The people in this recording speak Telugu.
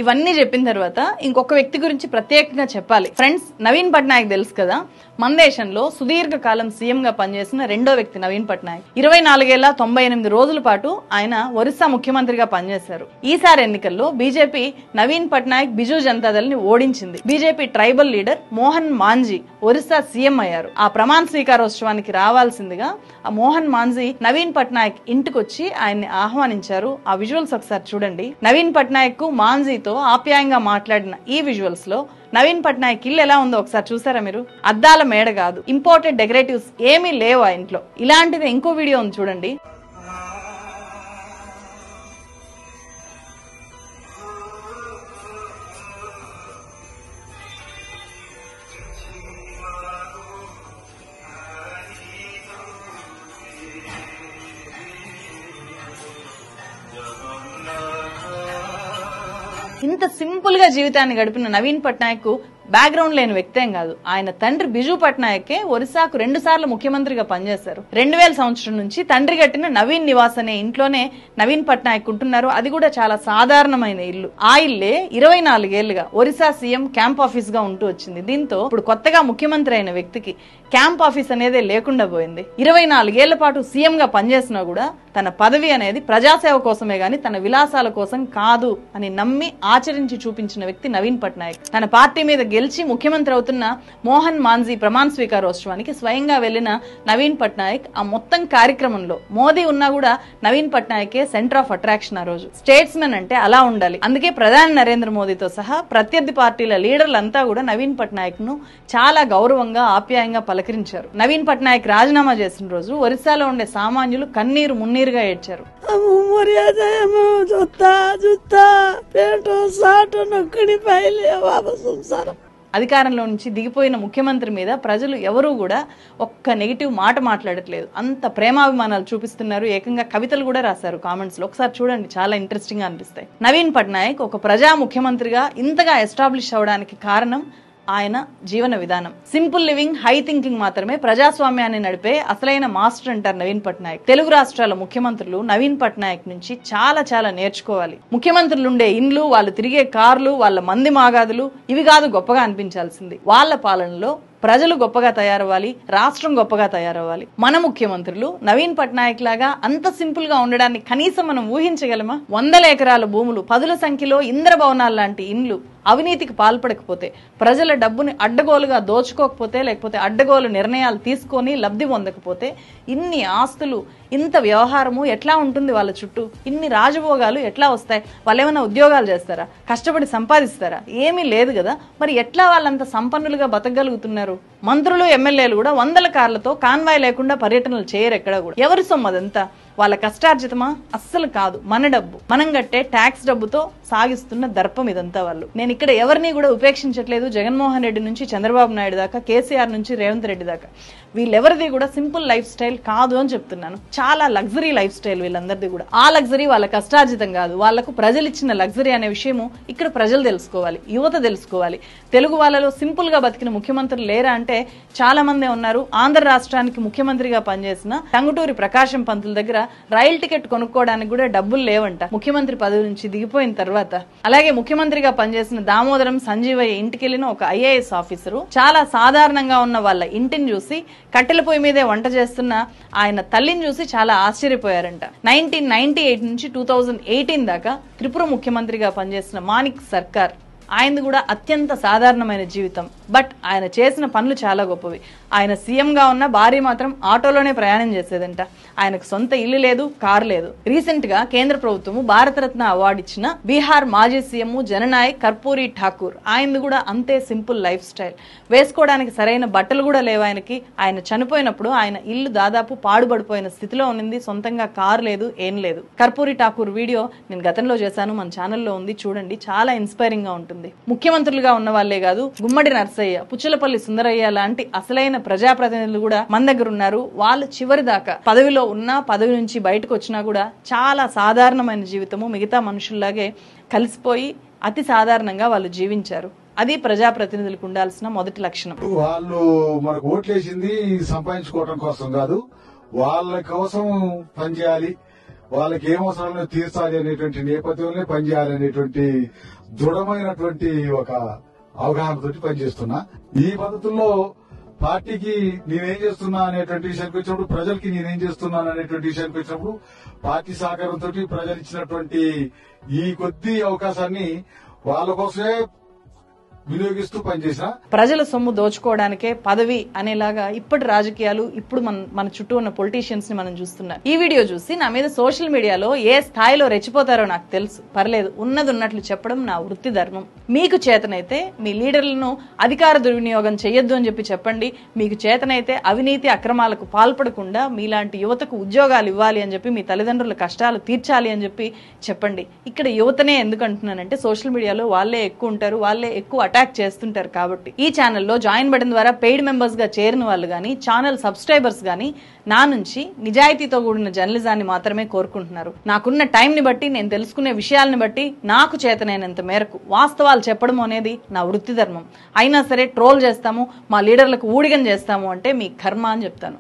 ఇవన్నీ చెప్పిన తర్వాత ఇంకొక వ్యక్తి గురించి ప్రత్యేకంగా చెప్పాలి. ఫ్రెండ్స్, నవీన్ పట్నాయక్ తెలుసు కదా, మన దేశంలో సుదీర్ఘ కాలం సీఎం గా పనిచేసిన రెండో వ్యక్తి నవీన్ పట్నాయక్. 24 ఏళ్ల 98 రోజుల పాటు ఆయన ఒరిస్సా ముఖ్యమంత్రిగా పనిచేశారు. ఈసారి ఎన్నికల్లో బీజేపీ నవీన్ పట్నాయక్ బిజు జనతాదళ్ ని ఓడించింది. BJP tribal leader Mohan Majhi Orissa CM అయ్యారు. ఆ ప్రమాణ స్వీకారోత్సవానికి రావాల్సిందిగా ఆ మోహన్ మాంజీ నవీన్ పట్నాయక్ ఇంటికొచ్చి ఆయన్ని ఆహ్వానించారు. ఆ విజువల్స్ ఒకసారి చూడండి. నవీన్ పట్నాయక్ కు మాంజీతో ఆప్యాయంగా మాట్లాడిన ఈ విజువల్స్ లో నవీన్ పట్నాయక్ ఇల్లు ఎలా ఉందో ఒకసారి చూసారా మీరు? అద్దాల మేడ కాదు, ఇంపోర్టెడ్ డెకరేటివ్స్ ఏమీ లేవు ఆ ఇంట్లో. ఇలాంటిది ఇంకో వీడియో ఉంది చూడండి. ఇంత సింపుల్ గా జీవితాన్ని గడిపిన నవీన్ పట్నాయక్ బ్యాక్గ్రౌండ్ లేని వ్యక్తేం కాదు. ఆయన తండ్రి బిజు పట్నాయకే ఒరిస్సాకు 2 సార్లు ముఖ్యమంత్రిగా పనిచేశారు. 2000 సంవత్సరం నుంచి తండ్రి కట్టిన నవీన్ నివాస్ అనే ఇంట్లోనే నవీన్ పట్నాయక్ ఉంటున్నారు. అది కూడా చాలా సాధారణమైన ఇల్లు. ఆ ఇల్లే 24 ఏళ్లుగా ఒరిస్సా సీఎం క్యాంప్ ఆఫీస్ గా ఉంటూ వచ్చింది. దీంతో ఇప్పుడు కొత్తగా ముఖ్యమంత్రి అయిన వ్యక్తికి క్యాంప్ ఆఫీస్ అనేదే లేకుండా పోయింది. 24 ఏళ్ల పాటు సీఎం గా పనిచేసినా కూడా తన పదవి అనేది ప్రజాసేవ కోసమే గాని తన విలాసాల కోసం కాదు అని నమ్మి ఆచరించి చూపించిన వ్యక్తి నవీన్ పట్నాయక్. తన పార్టీ మీద గెలిచి ముఖ్యమంత్రి అవుతున్న మోహన్ మాంజీ ప్రమాణ స్వీకారోత్సవానికి స్వయంగా వెళ్లిన నవీన్ పట్నాయక్ ఆ మొత్తం కార్యక్రమంలో మోదీ ఉన్నా కూడా నవీన్ పట్నాయకే సెంటర్ ఆఫ్ అట్రాక్షన్. ఆ రోజు స్టేట్స్మెన్ అంటే అలా ఉండాలి. అందుకే ప్రధాని నరేంద్ర మోదీతో సహా ప్రత్యర్థి పార్టీల లీడర్లంతా కూడా నవీన్ పట్నాయక్ ను చాలా గౌరవంగా ఆప్యాయంగా పలకరించారు. నవీన్ పట్నాయక్ రాజీనామా చేసిన రోజు ఒరిస్సాలో ఉండే సామాన్యులు కన్నీరు మున్నీరుగా ఏడ్చారు. అధికారంలో నుంచి దిగిపోయిన ముఖ్యమంత్రి మీద ప్రజలు ఎవరూ కూడా ఒక్క నెగిటివ్ మాట మాట్లాడట్లేదు. అంత ప్రేమాభిమానాలు చూపిస్తున్నారు. ఏకంగా కవితలు కూడా రాశారు కామెంట్స్ లో. ఒకసారి చూడండి, చాలా ఇంట్రెస్టింగ్ గా అనిపిస్తాయి. నవీన్ పట్నాయక్ ఒక ప్రజా ముఖ్యమంత్రిగా ఇంతగా ఎస్టాబ్లిష్ అవడానికి కారణం ఆయన జీవన విధానం. సింపుల్ లివింగ్, హై థింకింగ్ మాత్రమే ప్రజాస్వామ్యాన్ని నడిపే అసలైన మాస్టర్ అంటారు నవీన్ పట్నాయక్. తెలుగు రాష్ట్రాల ముఖ్యమంత్రులు నవీన్ పట్నాయక్ నుంచి చాలా నేర్చుకోవాలి. ముఖ్యమంత్రులు ఉండే ఇండ్లు, వాళ్ళు తిరిగే కార్లు, వాళ్ళ మంది మాగాదులు ఇవి కాదు గొప్పగా అనిపించాల్సింది. వాళ్ళ పాలనలో ప్రజలు గొప్పగా తయారవ్వాలి, రాష్ట్రం గొప్పగా తయారవ్వాలి. మన ముఖ్యమంత్రులు నవీన్ పట్నాయక్ లాగా అంత సింపుల్ గా ఉండడాన్ని కనీసం మనం ఊహించగలమా? 100 ఎకరాల భూములు, పదుల సంఖ్యలో ఇంద్రభవనాలు లాంటి ఇండ్లు అవినీతికి పాల్పడకపోతే, ప్రజల డబ్బుని అడ్డగోలుగా దోచుకోకపోతే, లేకపోతే అడ్డగోలు నిర్ణయాలు తీసుకొని లబ్ధి పొందకపోతే, ఇన్ని ఆస్తులు, ఇంత వ్యవహారము ఎట్లా ఉంటుంది వాళ్ళ చుట్టూ? ఇన్ని రాజభోగాలు ఎట్లా వస్తాయి? వాళ్ళు ఏమైనా ఉద్యోగాలు చేస్తారా? కష్టపడి సంపాదిస్తారా? ఏమీ లేదు కదా. మరి ఎట్లా వాళ్ళంత సంపన్నులుగా బతకగలుగుతున్నారు? మంత్రులు, ఎమ్మెల్యేలు కూడా 100 కార్లతో కాన్వాయ్ లేకుండా పర్యటనలు చేయరు ఎక్కడ కూడా. ఎవరి సొమ్ము అదంతా? వాళ్ళ కష్టార్జితమా? అస్సలు కాదు. మన డబ్బు, మనం కట్టే ట్యాక్స్ డబ్బుతో సాగిస్తున్న దర్పం ఇదంతా వాళ్ళు. నేను ఇక్కడ ఎవరిని కూడా ఉపేక్షించట్లేదు. జగన్మోహన్ రెడ్డి నుంచి చంద్రబాబు నాయుడు దాకా, కేసీఆర్ నుంచి రేవంత్ రెడ్డి దాకా వీళ్ళెవరిది కూడా సింపుల్ లైఫ్ స్టైల్ కాదు అని చెప్తున్నాను. చాలా లగ్జరీ లైఫ్ స్టైల్ వీళ్ళందరిది కూడా. ఆ లగ్జరీ వాళ్ళ కష్టార్జితం కాదు, వాళ్లకు ప్రజలు ఇచ్చిన లగ్జరీ అనే విషయము ఇక్కడ ప్రజలు తెలుసుకోవాలి, యువత తెలుసుకోవాలి. తెలుగు వాళ్ళలో సింపుల్ గా బతికిన ముఖ్యమంత్రులు లేరా అంటే చాలా మందే ఉన్నారు. ఆంధ్ర రాష్ట్రానికి ముఖ్యమంత్రిగా పనిచేసిన టంగుటూరి ప్రకాశం పంతుల దగ్గర రైలు టికెట్ కొనుక్కోవడానికి కూడా డబ్బులు లేవంట ముఖ్యమంత్రి పదవి నుంచి దిగిపోయిన తర్వాత. అలాగే ముఖ్యమంత్రిగా పనిచేసిన దామోదరం సంజీవయ్య ఇంటికెళ్లిన ఒక ఐఏఎస్ ఆఫీసరు చాలా సాధారణంగా ఉన్న వాళ్ళ ఇంటిని చూసి, కట్టెల పొయ్యి మీదే వంట చేస్తున్న ఆయన తల్లిని చూసి చాలా ఆశ్చర్యపోయారంట. 1998 నుంచి 2018 దాకా త్రిపుర ముఖ్యమంత్రిగా పనిచేసిన మాణిక్ సర్కార్, ఆయనది కూడా అత్యంత సాధారణమైన జీవితం. బట్ ఆయన చేసిన పనులు చాలా గొప్పవి. ఆయన సీఎం గా ఉన్న భార్య మాత్రం ఆటోలోనే ప్రయాణం చేసేదంట. ఆయనకు సొంత ఇల్లు లేదు, కారు లేదు. రీసెంట్ గా కేంద్ర ప్రభుత్వము భారతరత్న అవార్డు ఇచ్చిన బీహార్ మాజీ సీఎం జననాయక్ కర్పూరి ఠాకూర్, ఆయనది కూడా అంతే సింపుల్ లైఫ్ స్టైల్. వేసుకోవడానికి సరైన బట్టలు కూడా లేవు ఆయనకి. ఆయన చనిపోయినప్పుడు ఆయన ఇల్లు దాదాపు పాడుబడిపోయిన స్థితిలో ఉంది. సొంతంగా కారు లేదు, ఏం లేదు. కర్పూరి ఠాకూర్ వీడియో నేను గతంలో చేశాను, మన ఛానల్లో ఉంది, చూడండి. చాలా ఇన్స్పైరింగ్ గా ఉంటుంది. ముఖ్యమంత్రులుగా ఉన్న వాళ్లే కాదు, గుమ్మడి నర్సయ్య, పుచ్చలపల్లి సుందరయ్య లాంటి అసలైన ప్రజాప్రతినిధులు కూడా మన దగ్గర ఉన్నారు. వాళ్ళు చివరి దాకా పదవిలో ఉన్నా, పదవి నుంచి బయటకు వచ్చినా కూడా చాలా సాధారణమైన జీవితము, మిగతా మనుషుల్లాగే కలిసిపోయి అతి సాధారణంగా వాళ్ళు జీవించారు. అది ప్రజాప్రతినిధులకు ఉండాల్సిన మొదటి లక్షణం. వాళ్ళు మనకు ఓట్లేసింది సంపాదించుకోవడం కోసం కాదు, వాళ్ళ కోసం పనిచేయాలి, వాళ్ళకి ఏం అవసరాలను తీర్చాలి అనేటువంటి నేపథ్యంలో పనిచేయాలనేటువంటి దృఢమైనటువంటి ఒక అవగాహనతోటి పనిచేస్తున్నా. ఈ పద్ధతుల్లో పార్టీకి నేనేం చేస్తున్నా అనేటువంటి విషయానికి వచ్చినప్పుడు, ప్రజలకి నేనేం చేస్తున్నాను అనేటువంటి విషయానికి వచ్చినప్పుడు పార్టీ సహకారంతో ప్రజలు ఇచ్చినటువంటి ఈ కొద్ది అవకాశాన్ని వాళ్ళ కోసమే వినియోగిస్తూ పనిచేసిన. ప్రజల సొమ్ము దోచుకోవడానికే పదవి అనేలాగా ఇప్పటి రాజకీయాలు, ఇప్పుడు మన చుట్టూ ఉన్న పొలిటీషియన్స్ ని మనం చూస్తున్నాం. ఈ వీడియో చూసి నా మీద సోషల్ మీడియాలో ఏ స్థాయిలో రెచ్చిపోతారో నాకు తెలుసు. పర్లేదు, ఉన్నది ఉన్నట్లు చెప్పడం నా వృత్తి ధర్మం. మీకు చేతనైతే మీ లీడర్లను అధికార దుర్వినియోగం చేయొద్దు అని చెప్పండి. మీకు చేతనైతే అవినీతి అక్రమాలకు పాల్పడకుండా మీలాంటి యువతకు ఉద్యోగాలు ఇవ్వాలి అని చెప్పి, మీ తల్లిదండ్రుల కష్టాలు తీర్చాలి అని చెప్పండి. ఇక్కడ యువతనే ఎందుకు అంటున్నానంటే, సోషల్ మీడియాలో వాళ్ళే ఎక్కువ ఉంటారు, వాళ్ళే ఎక్కువ అటాక్ చేస్తుంటారు. కాబట్టి ఈ ఛానల్లో జాయిన్ బటన్ ద్వారా పెయిడ్ మెంబర్స్ గా చేరిన వాళ్ళు గానీ, ఛానల్ సబ్స్క్రైబర్స్ గానీ నా నుంచి నిజాయితీతో కూడిన జర్నలిజాన్ని మాత్రమే కోరుకుంటున్నారు. నాకున్న టైం ని బట్టి, నేను తెలుసుకునే విషయాలను బట్టి నాకు చేతనైనంత మేరకు వాస్తవాలు చెప్పడం అనేది నా వృత్తి ధర్మం. అయినా సరే ట్రోల్ చేస్తాము, మా లీడర్లకు ఊడిగం చేస్తాము అంటే మీ కర్మ అని చెప్తాను.